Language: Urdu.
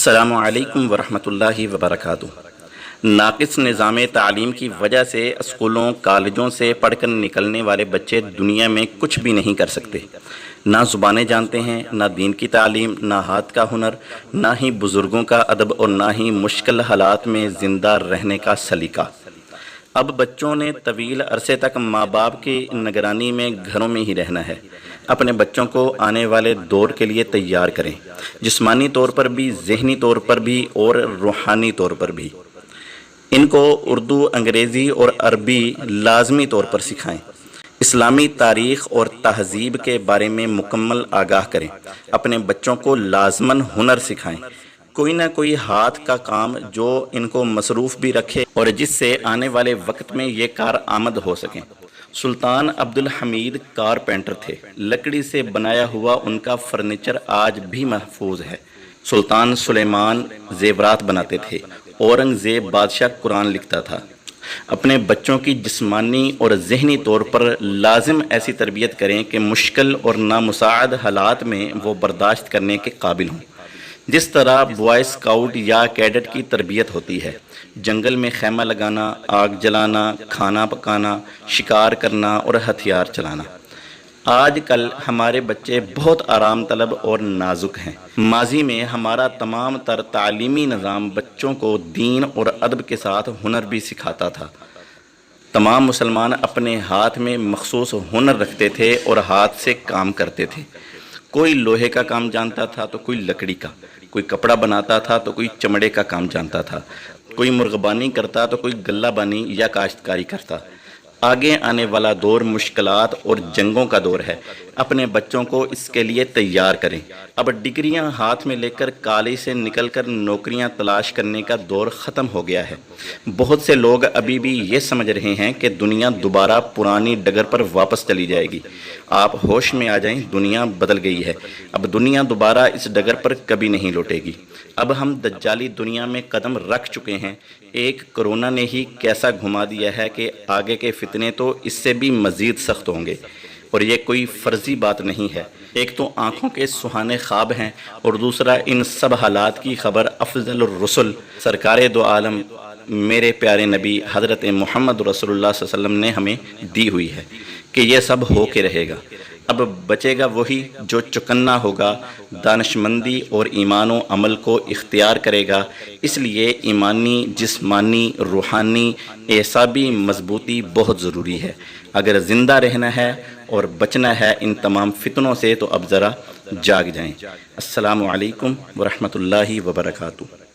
السلام علیکم ورحمۃ اللہ وبرکاتہ۔ ناقص نظام تعلیم کی وجہ سے اسکولوں کالجوں سے پڑھ کر نکلنے والے بچے دنیا میں کچھ بھی نہیں کر سکتے۔ نہ زبانیں جانتے ہیں، نہ دین کی تعلیم، نہ ہاتھ کا ہنر، نہ ہی بزرگوں کا ادب اور نہ ہی مشکل حالات میں زندہ رہنے کا سلیقہ۔ اب بچوں نے طویل عرصے تک ماں باپ کی نگرانی میں گھروں میں ہی رہنا ہے۔ اپنے بچوں کو آنے والے دور کے لیے تیار کریں، جسمانی طور پر بھی، ذہنی طور پر بھی اور روحانی طور پر بھی۔ ان کو اردو، انگریزی اور عربی لازمی طور پر سکھائیں۔ اسلامی تاریخ اور تہذیب کے بارے میں مکمل آگاہ کریں۔ اپنے بچوں کو لازماً ہنر سکھائیں، کوئی نہ کوئی ہاتھ کا کام جو ان کو مصروف بھی رکھے اور جس سے آنے والے وقت میں یہ کارآمد ہو سکیں۔ سلطان عبد الحمید کارپینٹر تھے، لکڑی سے بنایا ہوا ان کا فرنیچر آج بھی محفوظ ہے۔ سلطان سلیمان زیورات بناتے تھے، اورنگزیب بادشاہ قرآن لکھتا تھا۔ اپنے بچوں کی جسمانی اور ذہنی طور پر لازم ایسی تربیت کریں کہ مشکل اور نامساعد حالات میں وہ برداشت کرنے کے قابل ہوں۔ جس طرح بوائے اسکاؤٹ یا کیڈٹ کی تربیت ہوتی ہے، جنگل میں خیمہ لگانا، آگ جلانا، کھانا پکانا، شکار کرنا اور ہتھیار چلانا۔ آج کل ہمارے بچے بہت آرام طلب اور نازک ہیں۔ ماضی میں ہمارا تمام تر تعلیمی نظام بچوں کو دین اور ادب کے ساتھ ہنر بھی سکھاتا تھا۔ تمام مسلمان اپنے ہاتھ میں مخصوص ہنر رکھتے تھے اور ہاتھ سے کام کرتے تھے۔ کوئی لوہے کا کام جانتا تھا تو کوئی لکڑی کا، کوئی کپڑا بناتا تھا تو کوئی چمڑے کا کام جانتا تھا، کوئی مرغبانی کرتا تو کوئی غلہ بانی یا کاشتکاری کرتا۔ آگے آنے والا دور مشکلات اور جنگوں کا دور ہے، اپنے بچوں کو اس کے لیے تیار کریں۔ اب ڈگریاں ہاتھ میں لے کر کالج سے نکل کر نوکریاں تلاش کرنے کا دور ختم ہو گیا ہے۔ بہت سے لوگ ابھی بھی یہ سمجھ رہے ہیں کہ دنیا دوبارہ پرانی ڈگر پر واپس چلی جائے گی۔ آپ ہوش میں آ جائیں، دنیا بدل گئی ہے۔ اب دنیا دوبارہ اس ڈگر پر کبھی نہیں لوٹے گی۔ اب ہم دجالی دنیا میں قدم رکھ چکے ہیں۔ ایک کرونا نے ہی کیسا گھما دیا ہے کہ آگے کے فتنے تو اس سے بھی مزید سخت ہوں گے، اور یہ کوئی فرضی بات نہیں ہے۔ ایک تو آنکھوں کے سہانے خواب ہیں، اور دوسرا ان سب حالات کی خبر افضل الرسل سرکار دو عالم میرے پیارے نبی حضرت محمد رسول اللہ صلی اللہ علیہ وسلم نے ہمیں دی ہوئی ہے کہ یہ سب ہو کے رہے گا۔ اب بچے گا وہی جو چکنا ہوگا، دانشمندی اور ایمان و عمل کو اختیار کرے گا۔ اس لیے ایمانی، جسمانی، روحانی، اعصابی مضبوطی بہت ضروری ہے اگر زندہ رہنا ہے اور بچنا ہے ان تمام فتنوں سے۔ تو اب ذرا جاگ جائیں۔ السلام علیکم ورحمۃ اللہ وبرکاتہ۔